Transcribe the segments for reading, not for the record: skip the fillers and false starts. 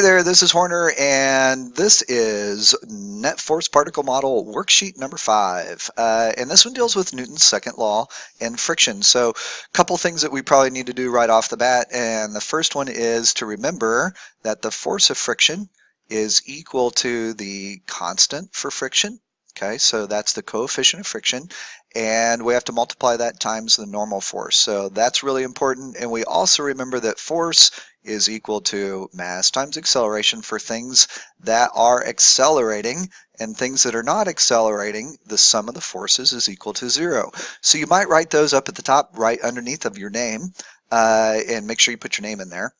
there, this is Horner, and this is Net Force Particle Model Worksheet number 5. And this one deals with Newton's second law and friction. So a couple things that we probably need to do right off the bat, and the first one is to remember that the force of friction is equal to the constant for friction. Okay, so that's the coefficient of friction, and we have to multiply that times the normal force. So that's really important, and we also remember that force is equal to mass times acceleration for things that are accelerating, and things that are not accelerating, the sum of the forces is equal to 0. So you might write those up at the top right underneath of your name, and make sure you put your name in there.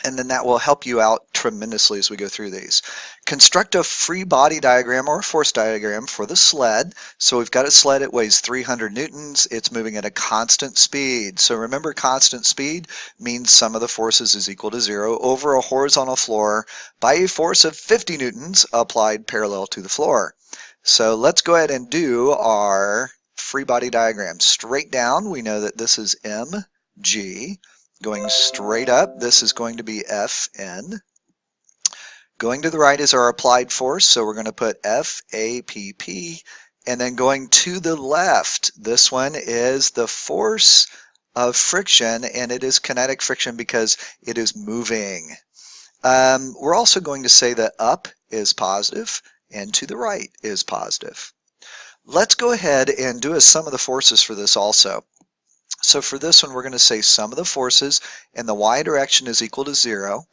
And then that will help you out tremendously as we go through these. Construct a free body diagram or a force diagram for the sled. So we've got a sled, it weighs 300 newtons, it's moving at a constant speed. So remember, constant speed means sum of the forces is equal to 0 over a horizontal floor by a force of 50 newtons applied parallel to the floor. So let's go ahead and do our free body diagram. Straight down, we know that this is mg. Going straight up, this is going to be Fn. Going to the right is our applied force, so we're going to put FAPP. And then going to the left, this one is the force of friction, and it is kinetic friction because it is moving. We're also going to say that up is positive and to the right is positive. Let's go ahead and do a sum of the forces for this also. So for this one, we're going to say sum of the forces in the y direction is equal to 0.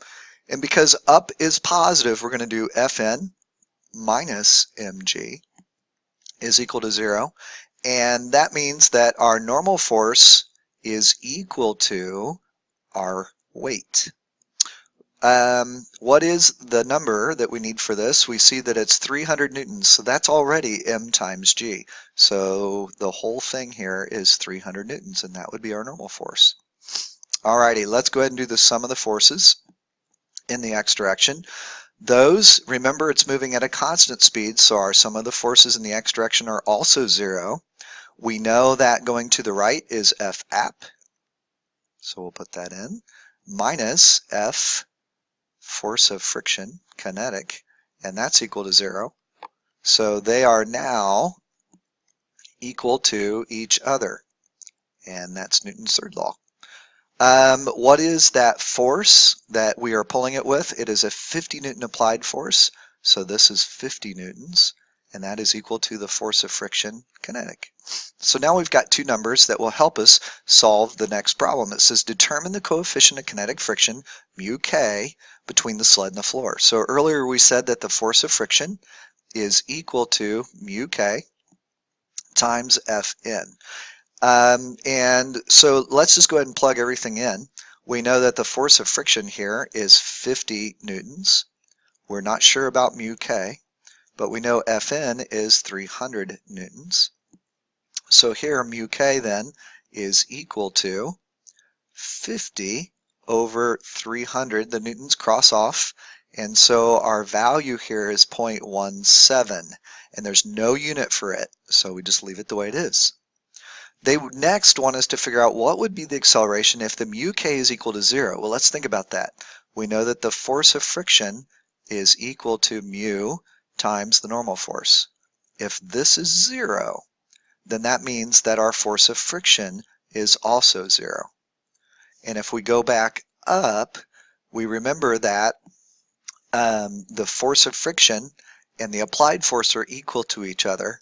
And because up is positive, we're going to do Fn minus mg is equal to 0. And that means that our normal force is equal to our weight. What is the number that we need for this? We see that it's 300 newtons, so that's already m times g. So the whole thing here is 300 newtons, and that would be our normal force. Alrighty, let's go ahead and do the sum of the forces in the x direction. Those, remember, it's moving at a constant speed, so our sum of the forces in the x direction are also 0. We know that going to the right is Fap, so we'll put that in, minus F force of friction, kinetic, and that's equal to 0. So they are now equal to each other, and that's Newton's third law. What is that force that we are pulling it with? It is a 50 Newton applied force, so this is 50 newtons, and that is equal to the force of friction, kinetic. So now we've got two numbers that will help us solve the next problem. It says determine the coefficient of kinetic friction, mu k, between the sled and the floor. So earlier we said that the force of friction is equal to mu k times Fn. And so let's just go ahead and plug everything in. We know that the force of friction here is 50 newtons. We're not sure about mu k, but we know Fn is 300 newtons. So here mu k then is equal to 50 over 300. The newtons cross off, and so our value here is 0.17, and there's no unit for it, so we just leave it the way it is. They next want us to figure out what would be the acceleration if the mu k is equal to 0. Well, let's think about that. We know that the force of friction is equal to mu times the normal force. If this is 0, then that means that our force of friction is also 0. And if we go back up, we remember that the force of friction and the applied force are equal to each other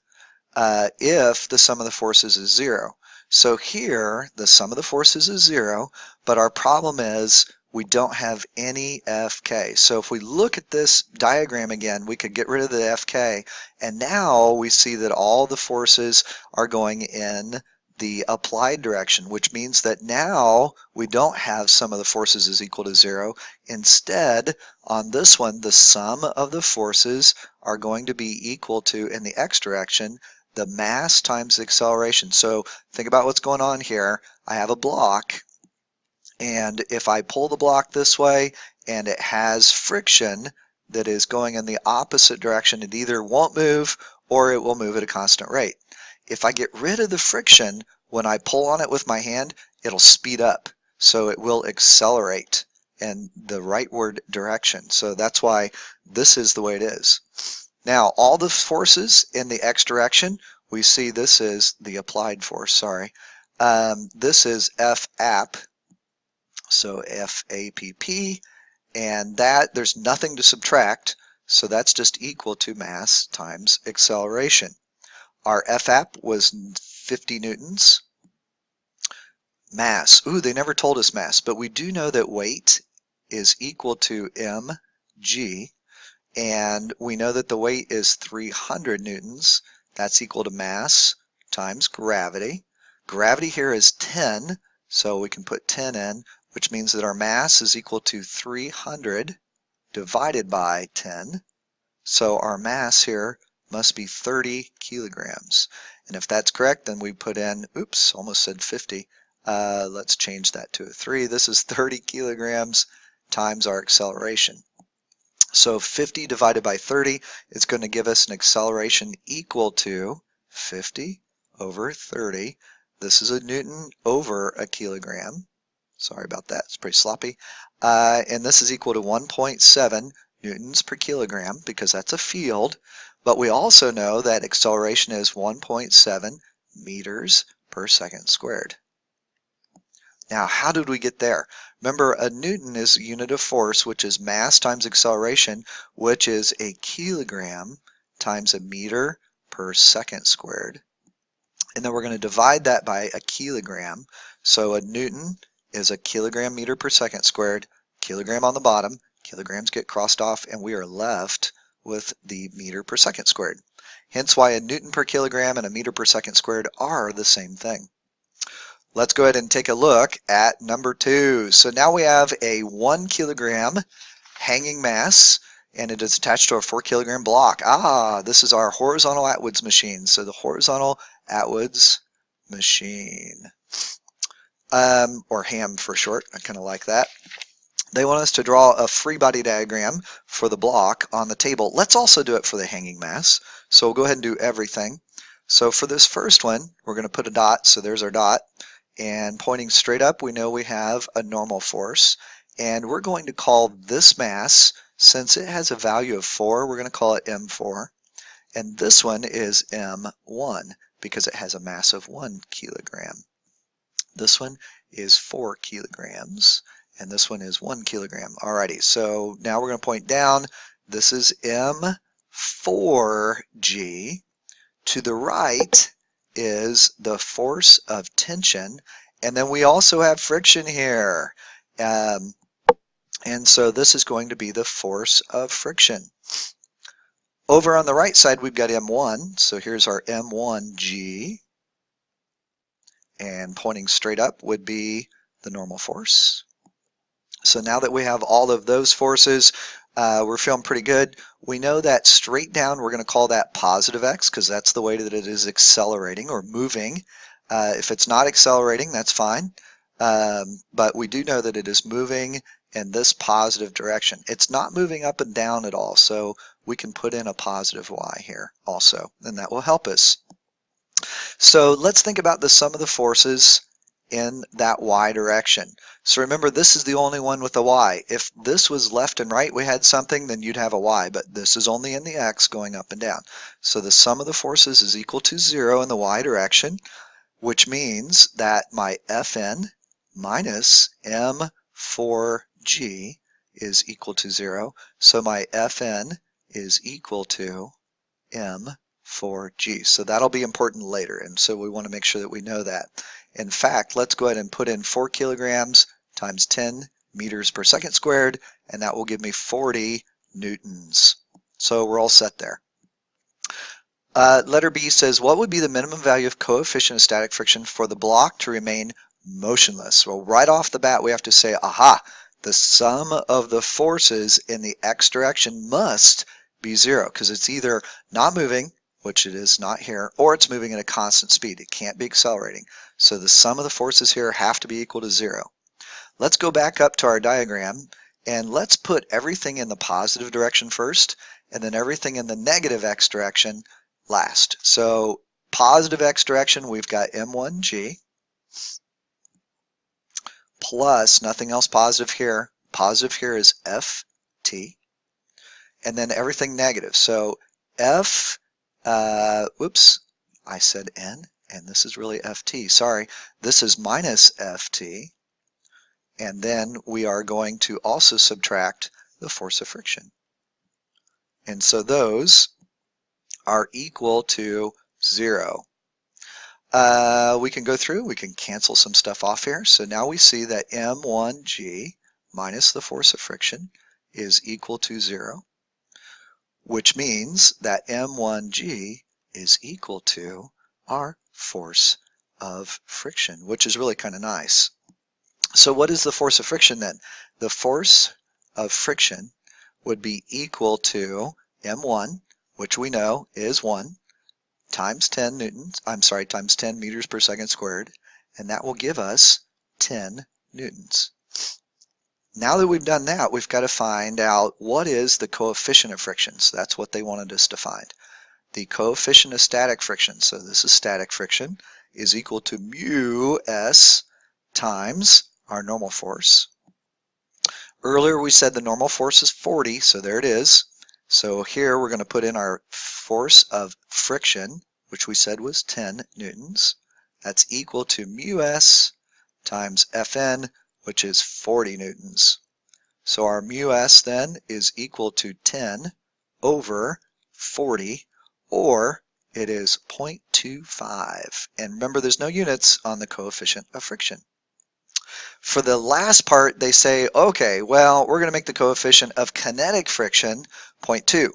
if the sum of the forces is 0. So here, the sum of the forces is 0, but our problem is we don't have any Fk. So if we look at this diagram again, we could get rid of the Fk, and now we see that all the forces are going in the applied direction, which means that now we don't have sum of the forces is equal to 0. Instead, on this one, the sum of the forces are going to be equal to, in the x direction, the mass times the acceleration. So think about what's going on here. I have a block, and if I pull the block this way and it has friction that is going in the opposite direction, it either won't move or it will move at a constant rate. If I get rid of the friction, when I pull on it with my hand, it'll speed up, so it will accelerate and the rightward direction. So that's why this is the way it is. Now, all the forces in the x direction, we see this is the applied force, sorry. This is F-app, so F-A-P-P, and that, there's nothing to subtract, so that's just equal to mass times acceleration. Our F-app was 50 newtons. Mass, ooh, they never told us mass, but we do know that weight is equal to mg, and we know that the weight is 300 newtons. That's equal to mass times gravity. Gravity here is 10, so we can put 10 in, which means that our mass is equal to 300 divided by 10. So our mass here must be 30 kilograms. And if that's correct, then we put in, oops, almost said 50. Let's change that to a 3. This is 30 kilograms times our acceleration. So 50 divided by 30 is going to give us an acceleration equal to 50 over 30. This is a newton over a kilogram. Sorry about that, it's pretty sloppy. And this is equal to 1.7 newtons per kilogram because that's a field. But we also know that acceleration is 1.7 meters per second squared. Now, how did we get there? Remember, a newton is a unit of force, which is mass times acceleration, which is a kilogram times a meter per second squared. And then we're going to divide that by a kilogram. So a newton is a kilogram meter per second squared, kilogram on the bottom, kilograms get crossed off, and we are left with the meter per second squared. Hence why a newton per kilogram and a meter per second squared are the same thing. Let's go ahead and take a look at number 2. So now we have a 1 kilogram hanging mass, and it is attached to a 4 kilogram block. This is our horizontal Atwood's machine. So the horizontal Atwood's machine, or HAM for short. I kind of like that. They want us to draw a free body diagram for the block on the table. Let's also do it for the hanging mass. So we'll go ahead and do everything. So for this first one, we're going to put a dot. So there's our dot. And pointing straight up, we know we have a normal force. And we're going to call this mass, since it has a value of 4, we're going to call it M4. And this one is M1 because it has a mass of 1 kilogram. This one is 4 kilograms. And this one is 1 kilogram. Alrighty, so now we're going to point down. This is M4G. To the right is the force of tension, and then we also have friction here. And so this is going to be the force of friction. Over on the right side, we've got M1, so here's our M1G. And pointing straight up would be the normal force. So now that we have all of those forces, we're feeling pretty good. We know that straight down, we're going to call that positive x because that's the way that it is accelerating or moving. If it's not accelerating, that's fine. But we do know that it is moving in this positive direction. It's not moving up and down at all, so we can put in a positive y here also, and that will help us. So let's think about the sum of the forces in that y direction. So remember, this is the only one with a y. If this was left and right, we had something, then you'd have a y, but this is only in the x going up and down. So the sum of the forces is equal to 0 in the y direction, which means that my Fn minus M4G is equal to 0. So my Fn is equal to M4G. So that'll be important later, and so we want to make sure that we know that. In fact, let's go ahead and put in 4 kilograms times 10 meters per second squared, and that will give me 40 newtons. So we're all set there. Letter B says, what would be the minimum value of coefficient of static friction for the block to remain motionless? Well, right off the bat, we have to say, aha, the sum of the forces in the x direction must be 0, because it's either not moving, which it is not here, or it's moving at a constant speed. It can't be accelerating. So the sum of the forces here have to be equal to 0. Let's go back up to our diagram, and let's put everything in the positive direction first, and then everything in the negative x direction last. So positive x direction, we've got M1G, plus nothing else positive here, positive here is Ft, and then everything negative. So F, whoops, I said N, and this is really Ft. Sorry, this is minus Ft, and then we are going to also subtract the force of friction. And so those are equal to 0. We can go through, we can cancel some stuff off here. So now we see that m1g minus the force of friction is equal to 0, which means that m1g is equal to our force of friction, which is really kind of nice. So what is the force of friction then? The force of friction would be equal to m1, which we know is 1, times 10 times 10 meters per second squared, and that will give us 10 newtons. Now that we've done that, we've got to find out what is the coefficient of friction. So that's what they wanted us to find. The coefficient of static friction, so this is static friction, is equal to mu s times our normal force. Earlier we said the normal force is 40, so there it is. So here we're going to put in our force of friction, which we said was 10 newtons. That's equal to mu s times Fn, which is 40 newtons. So our mu s then is equal to 10 over 40, or it is 0.25. And remember, there's no units on the coefficient of friction. For the last part, they say, okay, well, we're going to make the coefficient of kinetic friction 0.2.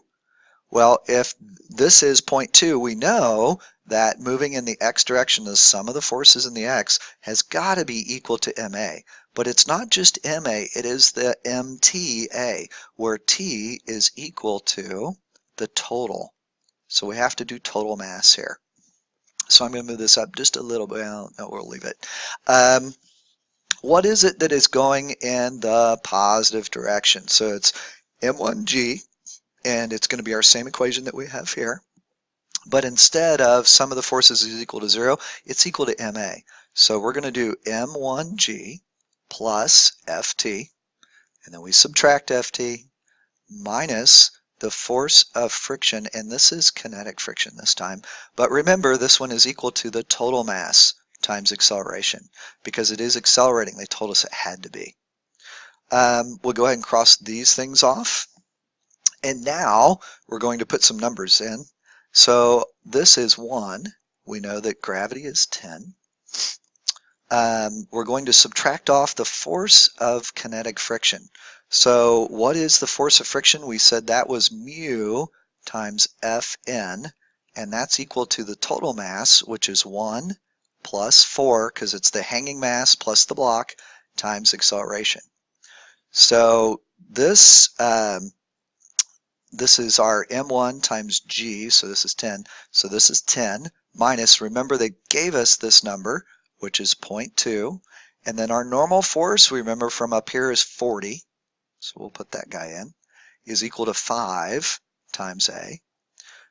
Well, if this is 0.2, we know that moving in the x direction, the sum of the forces in the x has got to be equal to ma. But it's not just ma, it is the mta, where t is equal to the total. So we have to do total mass here. So I'm going to move this up just a little bit. Well, no, we'll leave it. What is it that is going in the positive direction? So it's m1g, and it's going to be our same equation that we have here. But instead of sum of the forces is equal to 0, it's equal to ma. So we're going to do m1g plus ft, and then we subtract ft minus the force of friction, and this is kinetic friction this time. But remember, this one is equal to the total mass times acceleration, because it is accelerating. They told us it had to be. We'll go ahead and cross these things off. And now we're going to put some numbers in. So this is 1. We know that gravity is 10. We're going to subtract off the force of kinetic friction. So what is the force of friction? We said that was mu times Fn, and that's equal to the total mass, which is 1 plus 4, because it's the hanging mass plus the block, times acceleration. So this is our m1 times g, so this is 10. So this is 10 minus, remember they gave us this number, which is 0.2. And then our normal force, we remember from up here, is 40. So we'll put that guy in, is equal to 5 times a.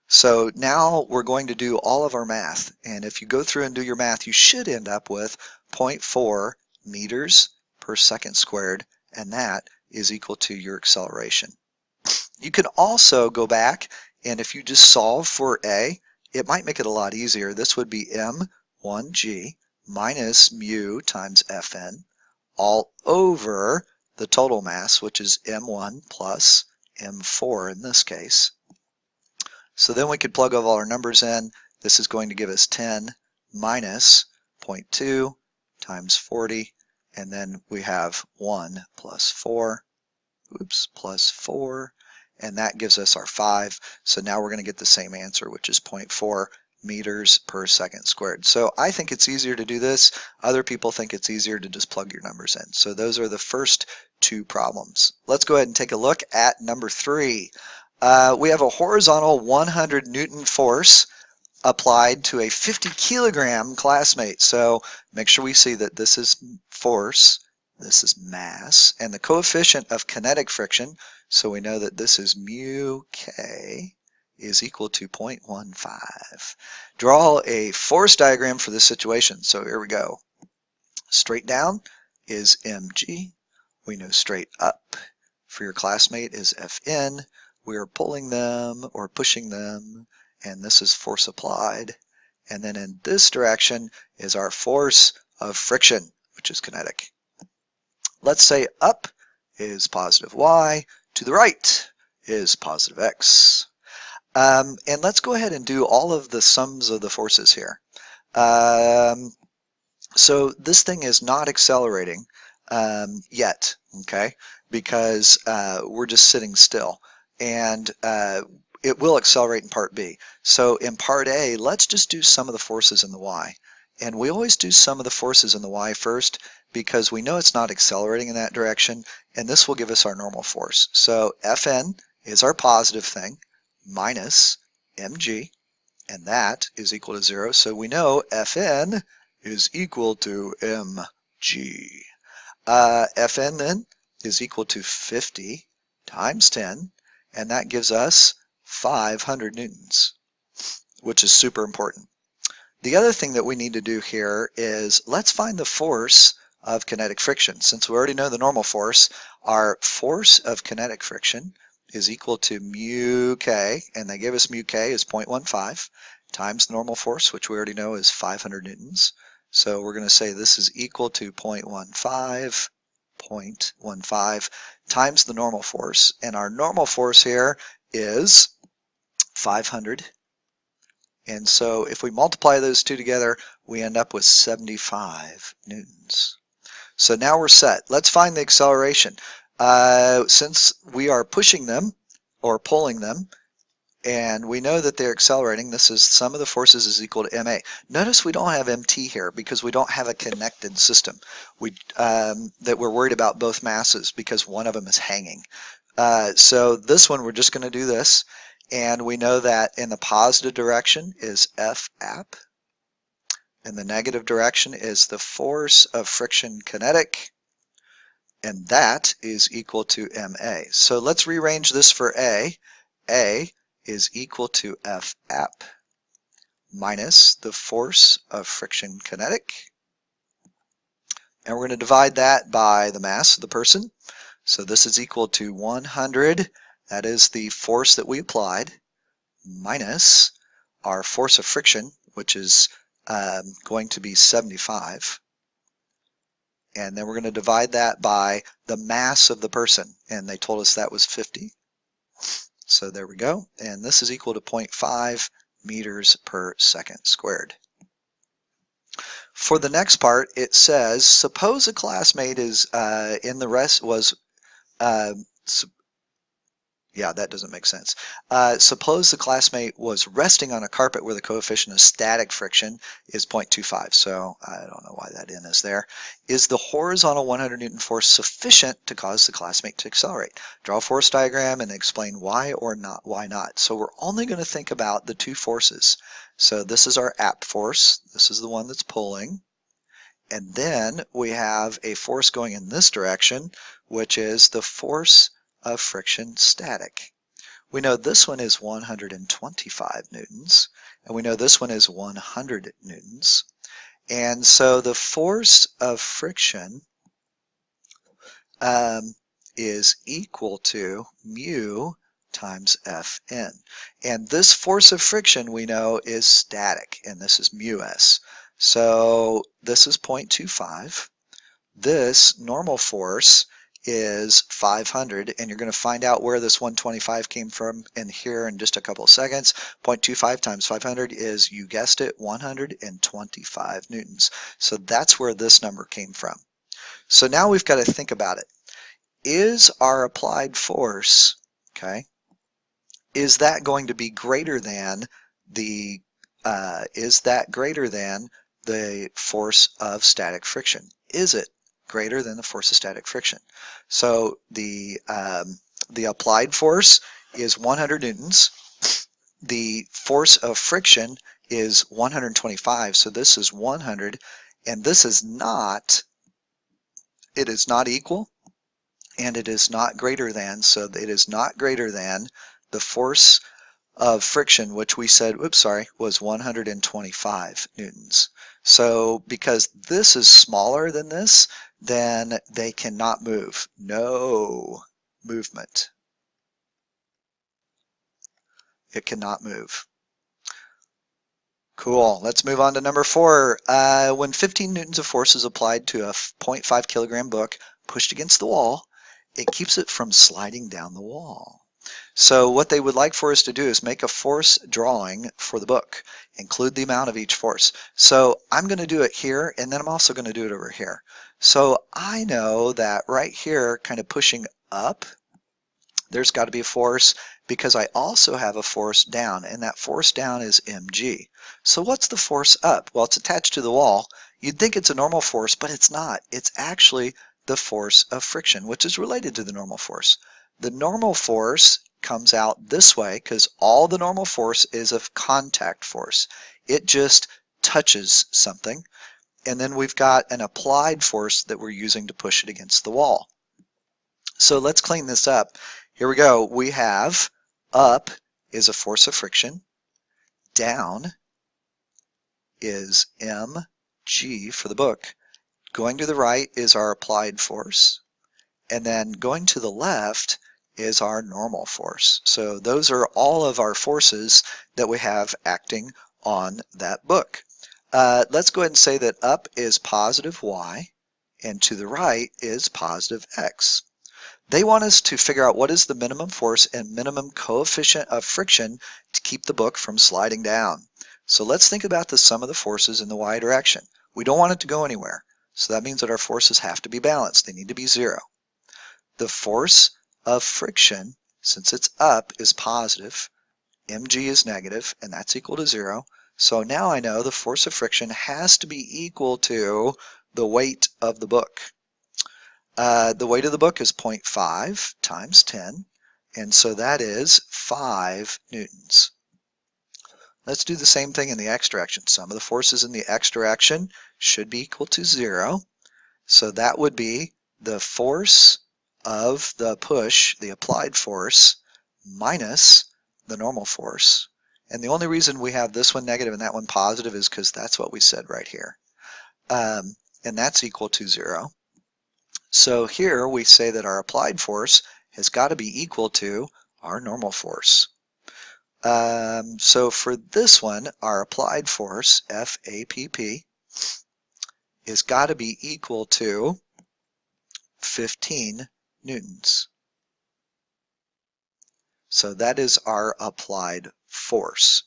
So now we're going to do all of our math. And if you go through and do your math, you should end up with 0.4 meters per second squared, and that is equal to your acceleration. You can also go back, and if you just solve for a, it might make it a lot easier. This would be m1g minus mu times Fn all over the total mass, which is m1 plus m4 in this case. So then we could plug all our numbers in. This is going to give us 10 minus 0.2 times 40, and then we have 1 plus 4, plus 4, and that gives us our 5. So now we're going to get the same answer, which is 0.4 meters per second squared. So I think it's easier to do this. Other people think it's easier to just plug your numbers in. So those are the first two problems. Let's go ahead and take a look at number 3. We have a horizontal 100 Newton force applied to a 50 kilogram classmate. So make sure we see that this is force, this is mass, and the coefficient of kinetic friction, so we know that this is mu k is equal to 0.15. Draw a force diagram for this situation. So here we go. Straight down is mg, We know straight up for your classmate is Fn. We are pulling them or pushing them, and this is force applied. And then in this direction is our force of friction, which is kinetic. Let's say up is positive y, to the right is positive x. And let's go ahead and do all of the sums of the forces here. So this thing is not accelerating yet, okay, because we're just sitting still. And it will accelerate in part B. So in part A, let's just do some of the forces in the y. And we always do some of the forces in the y first because we know it's not accelerating in that direction, and this will give us our normal force. So Fn is our positive thing, minus mg, and that is equal to 0. So we know Fn is equal to mg. Fn then is equal to 50 times 10, and that gives us 500 newtons, which is super important. The other thing that we need to do here is let's find the force of kinetic friction. Since we already know the normal force, our force of kinetic friction is equal to mu k, and they give us mu k is 0.15 times the normal force, which we already know is 500 newtons. So we're going to say this is equal to 0.15 times the normal force, and our normal force here is 500. And so if we multiply those two together, we end up with 75 newtons. So now we're set. Let's find the acceleration. Since we are pushing them or pulling them, and we know that they're accelerating, this is sum of the forces is equal to ma. Notice we don't have mt here because we don't have a connected system. That we're worried about both masses because one of them is hanging. So this one we're just going to do this, and we know that in the positive direction is Fap, and the negative direction is the force of friction kinetic, and that is equal to ma. So let's rearrange this for A. A is equal to Fap minus the force of friction kinetic. And we're going to divide that by the mass of the person. So this is equal to 100, that is the force that we applied, minus our force of friction, which is going to be 75. And then we're going to divide that by the mass of the person, and they told us that was 50. So there we go, and this is equal to 0.5 meters per second squared. For the next part, it says, suppose a classmate is in the rest was, yeah, that doesn't make sense. Suppose the classmate was resting on a carpet where the coefficient of static friction is 0.25. So I don't know why that n is there. Is the horizontal 100 Newton force sufficient to cause the classmate to accelerate? Draw a force diagram and explain why or not, why not. So we're only going to think about the two forces. So this is our app force. This is the one that's pulling. And then we have a force going in this direction, which is the force of friction static. We know this one is 125 newtons, and we know this one is 100 newtons. And so the force of friction is equal to mu times Fn. And this force of friction we know is static, and this is mu s. So this is 0.25. This normal force is 500, and you're going to find out where this 125 came from in here in just a couple of seconds. 0.25 times 500 is, you guessed it, 125 newtons. So that's where this number came from. So now we've got to think about it. Is our applied force, okay, is that going to be greater than the force of static friction? Is it greater than the force of static friction? So the applied force is 100 newtons. The force of friction is 125. So this is 100, and this is not. It is not equal, and it is not greater than. So it is not greater than the force of friction, which we said, was 125 newtons. So because this is smaller than this, then they cannot move. No movement. It cannot move. Cool. Let's move on to number 4. When 15 newtons of force is applied to a 0.5 kilogram book pushed against the wall, it keeps it from sliding down the wall. So what they would like for us to do is make a force drawing for the book, include the amount of each force. So I'm going to do it here, and then I'm also going to do it over here. So I know that right here, kind of pushing up, there's got to be a force because I also have a force down, and that force down is mg. So what's the force up? Well, it's attached to the wall. You'd think it's a normal force, but it's not. It's actually the force of friction, which is related to the normal force. The normal force comes out this way because all the normal force is a contact force. It just touches something, and then we've got an applied force that we're using to push it against the wall. So let's clean this up. Here we go. We have up is a force of friction, down is mg for the book, going to the right is our applied force, and then going to the left is our normal force. So those are all of our forces that we have acting on that book. Let's go ahead and say that up is positive y and to the right is positive x. They want us to figure out what is the minimum force and minimum coefficient of friction to keep the book from sliding down. So let's think about the sum of the forces in the y direction. We don't want it to go anywhere, so that means that our forces have to be balanced. They need to be 0. The force of friction, since it's up, is positive, mg is negative, and that's equal to 0. So now I know the force of friction has to be equal to the weight of the book. The weight of the book is 0.5 times 10, and so that is 5 newtons. Let's do the same thing in the x direction. Sum of the forces in the x direction should be equal to 0. So that would be the force of the push, the applied force, minus the normal force. And the only reason we have this one negative and that one positive is because that's what we said right here. And that's equal to 0. So here we say that our applied force has got to be equal to our normal force. So for this one, our applied force, FAPP, is got to be equal to 15 newtons. So that is our applied force.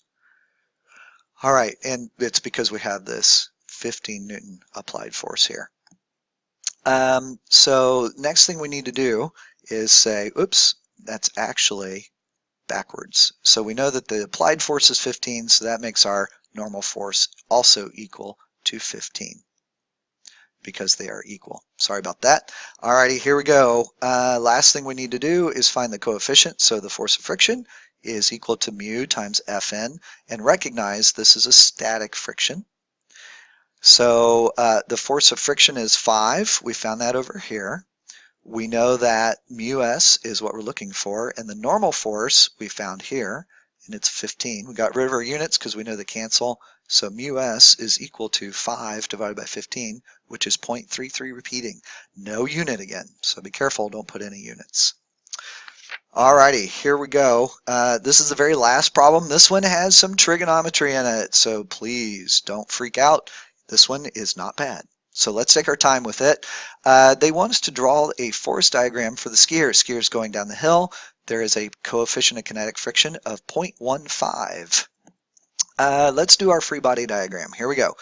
All right, and it's because we have this 15 Newton applied force here. So next thing we need to do is say, oops, that's actually backwards. So we know that the applied force is 15, so that makes our normal force also equal to 15 because they are equal. Sorry about that. Alrighty, here we go. Last thing we need to do is find the coefficient. So the force of friction is equal to mu times Fn, and recognize this is a static friction. So the force of friction is 5. We found that over here. We know that mu s is what we're looking for, and the normal force we found here, and it's 15. We got rid of our units because we know they cancel. So mu s is equal to 5 divided by 15, which is 0.33 repeating. No unit again, so be careful, don't put any units. Alrighty, here we go. This is the very last problem. This one has some trigonometry in it, so please don't freak out. This one is not bad. So let's take our time with it. They want us to draw a force diagram for the skier. Skier's going down the hill. There is a coefficient of kinetic friction of 0.15. Let's do our free body diagram. Here we go.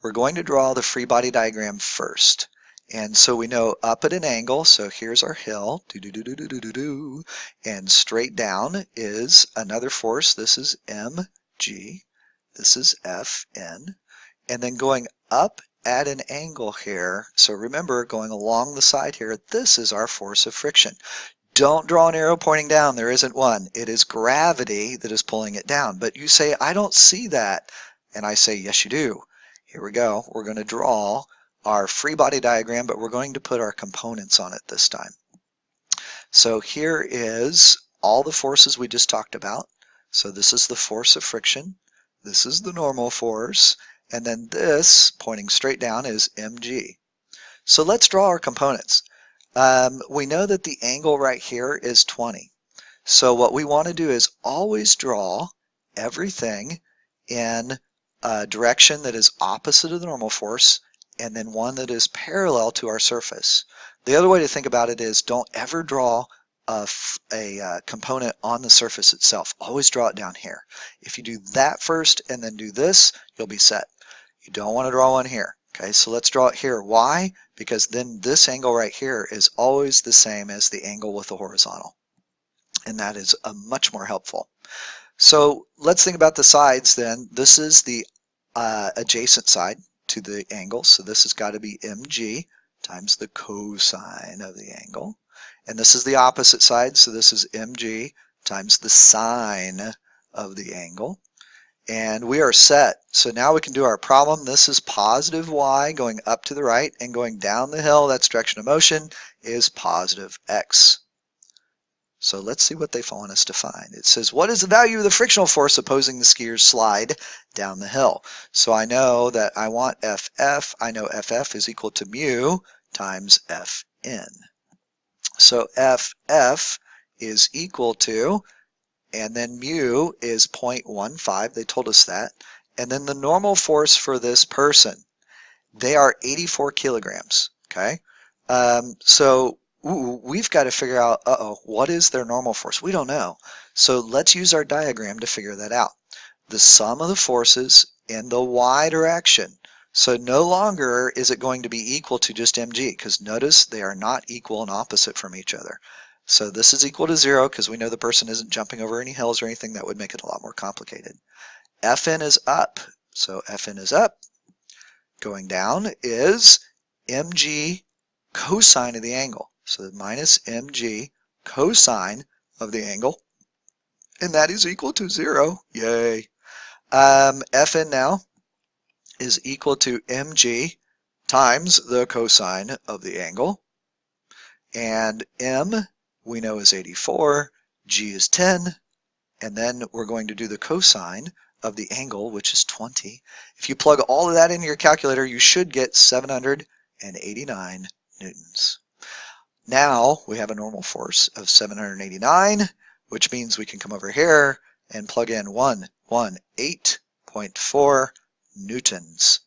We're going to draw the free body diagram first. And so we know up at an angle, so here's our hill, and straight down is another force. This is mg, this is Fn, and then going up at an angle here, so remember going along the side here, this is our force of friction. Don't draw an arrow pointing down, there isn't one. It is gravity that is pulling it down. But you say, I don't see that. And I say, yes you do. Here we go. We're going to draw our free body diagram, but we're going to put our components on it this time. So here is all the forces we just talked about. So this is the force of friction. This is the normal force. And then this, pointing straight down, is mg. So let's draw our components. We know that the angle right here is 20. So what we want to do is always draw everything in a direction that is opposite of the normal force and then one that is parallel to our surface. The other way to think about it is don't ever draw a component on the surface itself. Always draw it down here. If you do that first and then do this, you'll be set. You don't want to draw one here. Okay, so let's draw it here. Why? Because then this angle right here is always the same as the angle with the horizontal. And that is much more helpful. So let's think about the sides then. This is the adjacent side to the angle. So this has got to be mg times the cosine of the angle. And this is the opposite side. So this is mg times the sine of the angle. And we are set. So now we can do our problem. This is positive y going up to the right, and going down the hill, that's direction of motion, is positive x. So let's see what they want us to find. It says, what is the value of the frictional force opposing the skier's slide down the hill? So I know that I want FF. I know FF is equal to mu times Fn. So FF is equal to, and then mu is 0.15. They told us that. And then the normal force for this person, they are 84 kilograms. Okay. We've got to figure out, what is their normal force? We don't know. So let's use our diagram to figure that out. The sum of the forces in the y direction. So no longer is it going to be equal to just mg, because notice they are not equal and opposite from each other. So this is equal to 0 because we know the person isn't jumping over any hills or anything. That would make it a lot more complicated. Fn is up. So Fn is up. Going down is mg cosine of the angle. So minus mg cosine of the angle. And that is equal to 0. Yay. Fn now is equal to mg times the cosine of the angle. And m we know is 84, g is 10, and then we're going to do the cosine of the angle, which is 20. If you plug all of that into your calculator, you should get 789 newtons. Now we have a normal force of 789, which means we can come over here and plug in 118.4 newtons.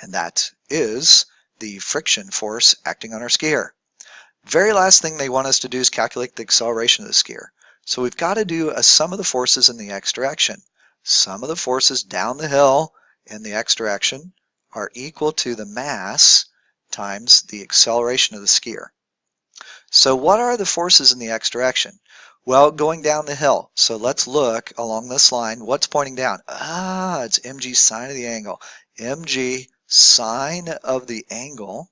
And that is the friction force acting on our skier. Very last thing they want us to do is calculate the acceleration of the skier. So we've got to do a sum of the forces in the x direction. Sum of the forces down the hill in the x direction are equal to the mass times the acceleration of the skier. So what are the forces in the x direction? Well, going down the hill. So let's look along this line. What's pointing down? It's mg sine of the angle. Mg sine of the angle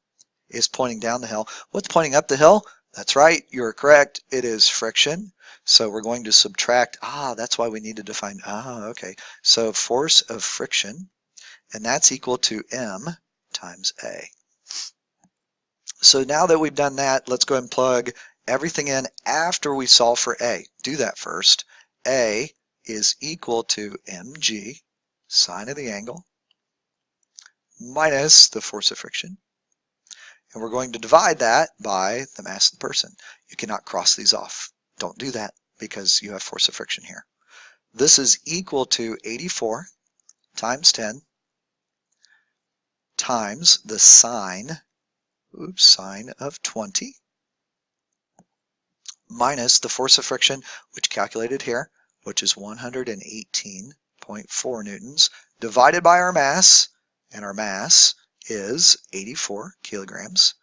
is pointing down the hill. What's pointing up the hill? That's right, you're correct. It is friction. So we're going to subtract, that's why we need to define, okay. So force of friction, and that's equal to m times a. So now that we've done that, let's go ahead and plug everything in after we solve for a. Do that first. A is equal to mg sine of the angle minus the force of friction. And we're going to divide that by the mass of the person. You cannot cross these off. Don't do that because you have force of friction here. This is equal to 84 times 10 times the sine of 20 minus the force of friction, which calculated here, which is 118.4 newtons, divided by our mass, and our mass is 84 kilograms.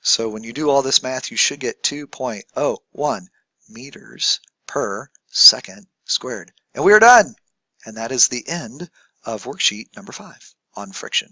So when you do all this math, you should get 2.01 meters per second squared. And we are done. And that is the end of worksheet number 5 on friction.